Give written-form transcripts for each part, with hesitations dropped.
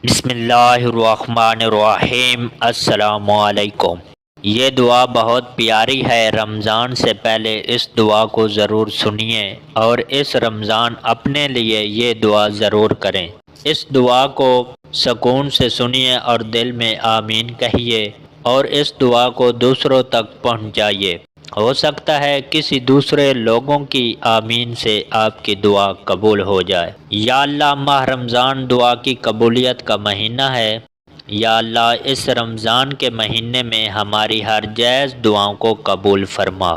بسم اللہ الرحمن الرحیم۔ السلام علیکم۔ یہ دعا بہت پیاری ہے۔ رمضان سے پہلے اس دعا کو ضرور سنیے اور اس رمضان اپنے لیے یہ دعا ضرور کریں۔ اس دعا کو سکون سے سنیے اور دل میں آمین کہیے اور اس دعا کو دوسروں تک پہنچائیے۔ ہو سکتا ہے کسی دوسرے لوگوں کی آمین سے آپ کی دعا قبول ہو جائے۔ یا اللہ، ماہ رمضان دعا کی قبولیت کا مہینہ ہے۔ یا اللہ، اس رمضان کے مہینے میں ہماری ہر جائز دعاؤں کو قبول فرما۔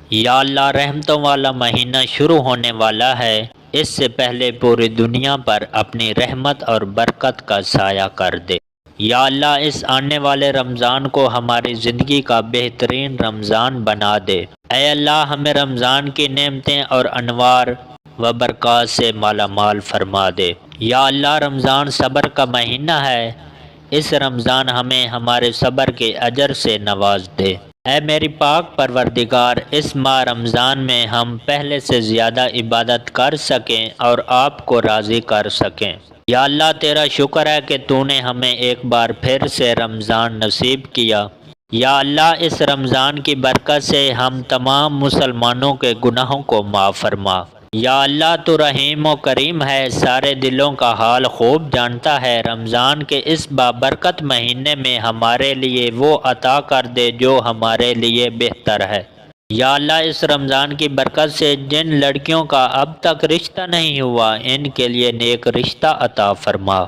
یا اللہ، رحمتوں والا مہینہ شروع ہونے والا ہے، اس سے پہلے پوری دنیا پر اپنی رحمت اور برکت کا سایہ کر دے۔ یا اللہ، اس آنے والے رمضان کو ہماری زندگی کا بہترین رمضان بنا دے۔ اے اللہ، ہمیں رمضان کی نعمتیں اور انوار و برکات سے مالا مال فرما دے۔ یا اللہ، رمضان صبر کا مہینہ ہے، اس رمضان ہمیں ہمارے صبر کے اجر سے نواز دے۔ اے میری پاک پروردگار، اس ماہ رمضان میں ہم پہلے سے زیادہ عبادت کر سکیں اور آپ کو راضی کر سکیں۔ یا اللہ، تیرا شکر ہے کہ تو نے ہمیں ایک بار پھر سے رمضان نصیب کیا۔ یا اللہ، اس رمضان کی برکت سے ہم تمام مسلمانوں کے گناہوں کو معاف فرما۔ یا اللہ، تو رحیم و کریم ہے، سارے دلوں کا حال خوب جانتا ہے۔ رمضان کے اس بابرکت مہینے میں ہمارے لیے وہ عطا کر دے جو ہمارے لیے بہتر ہے۔ یا اللہ، اس رمضان کی برکت سے جن لڑکیوں کا اب تک رشتہ نہیں ہوا، ان کے لیے نیک رشتہ عطا فرما۔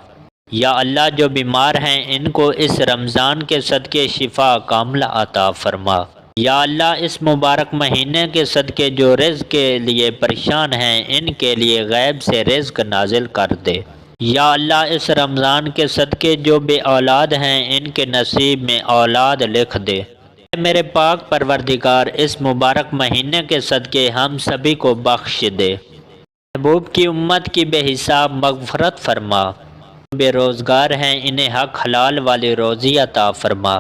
یا اللہ، جو بیمار ہیں ان کو اس رمضان کے صدقے شفا کاملہ عطا فرما۔ یا اللہ، اس مبارک مہینے کے صدقے جو رزق کے لیے پریشان ہیں، ان کے لیے غیب سے رزق نازل کر دے۔ یا اللہ، اس رمضان کے صدقے جو بے اولاد ہیں، ان کے نصیب میں اولاد لکھ دے۔ اے میرے پاک پروردگار، اس مبارک مہینے کے صدقے ہم سبھی کو بخش دے۔ محبوب کی امت کی بے حساب مغفرت فرما۔ بے روزگار ہیں، انہیں حق حلال والی روزی عطا فرما۔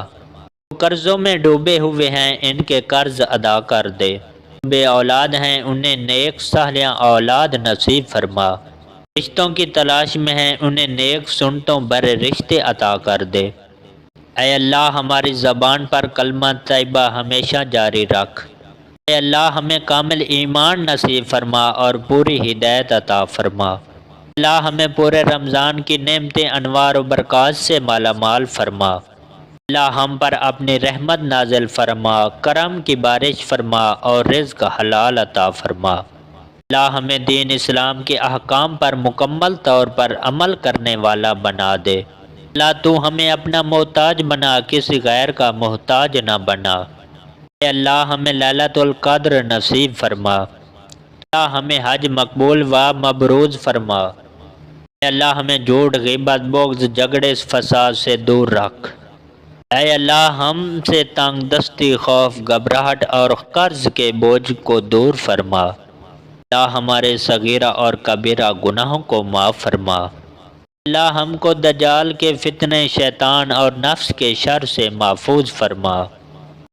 قرضوں میں ڈوبے ہوئے ہیں، ان کے قرض ادا کر دے۔ بے اولاد ہیں، انہیں نیک صالح اولاد نصیب فرما۔ رشتوں کی تلاش میں ہیں، انہیں نیک سنتوں بر رشتے عطا کر دے۔ اے اللہ، ہماری زبان پر کلمہ طیبہ ہمیشہ جاری رکھ۔ اے اللہ، ہمیں کامل ایمان نصیب فرما اور پوری ہدایت عطا فرما۔ اللہ، ہمیں پورے رمضان کی نعمتیں انوار و برکات سے مالا مال فرما۔ اللہ، ہم پر اپنی رحمت نازل فرما، کرم کی بارش فرما اور رزق حلال عطا فرما۔ اللہ، ہمیں دین اسلام کے احکام پر مکمل طور پر عمل کرنے والا بنا دے۔ اللہ، تو ہمیں اپنا محتاج بنا، کسی غیر کا محتاج نہ بنا۔ اے اللہ، ہمیں لیلۃ القدر نصیب فرما۔ اللہ، ہمیں حج مقبول و مبرور فرما۔ اے اللہ، ہمیں جھوٹ، غیبت، بغض، جھگڑے، فساد سے دور رکھ۔ اے اللہ، ہم سے تنگ دستی، خوف، گھبراہٹ اور قرض کے بوجھ کو دور فرما۔ اللہ، ہمارے صغیرہ اور کبیرہ گناہوں کو معاف فرما۔ اللہ، ہم کو دجال کے فتنے، شیطان اور نفس کے شر سے محفوظ فرما۔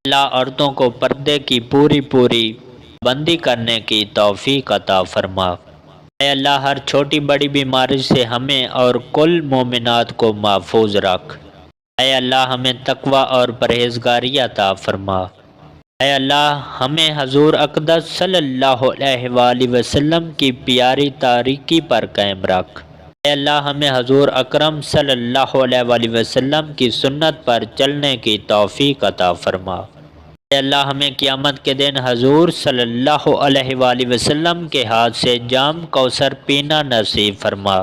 اللہ، عورتوں کو پردے کی پوری پابندی کرنے کی توفیق عطا فرما۔ اے اللہ، ہر چھوٹی بڑی بیماری سے ہمیں اور کل مومنات کو محفوظ رکھ۔ اے اللہ، ہمیں تقوی اور پرہیزگاری عطا فرما۔ اے اللہ، ہمیں حضور اقدس صلی اللہ علیہ وآلہ وسلم کی پیاری تاریکی پر قائم رکھ۔ اے اللہ، ہمیں حضور اکرم صلی اللہ علیہ وآلہ وسلم کی سنت پر چلنے کی توفیق عطا فرما۔ اے اللہ، ہمیں قیامت کے دن حضور صلی اللہ علیہ وآلہ وسلم کے ہاتھ سے جام کوثر پینا نصیب فرما۔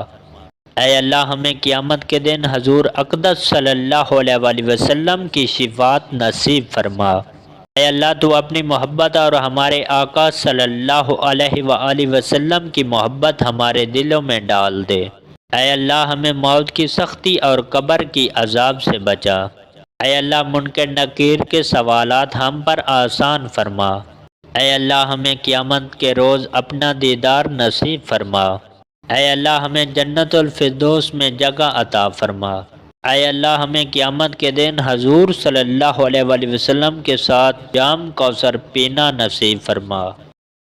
اے اللہ، ہمیں قیامت کے دن حضور اقدس صلی اللہ علیہ وآلہ وسلم کی شفاعت نصیب فرما۔ اے اللہ، تو اپنی محبت اور ہمارے آقا صلی اللہ علیہ وآلہ وسلم کی محبت ہمارے دلوں میں ڈال دے۔ اے اللہ، ہمیں موت کی سختی اور قبر کی عذاب سے بچا۔ اے اللہ، منکر نکیر کے سوالات ہم پر آسان فرما۔ اے اللہ، ہمیں قیامت کے روز اپنا دیدار نصیب فرما۔ اے اللہ، ہمیں جنت الفردوس میں جگہ عطا فرما۔ اے اللہ، ہمیں قیامت کے دن حضور صلی اللہ علیہ وآلہ وسلم کے ساتھ جام کوثر پینا نصیب فرما۔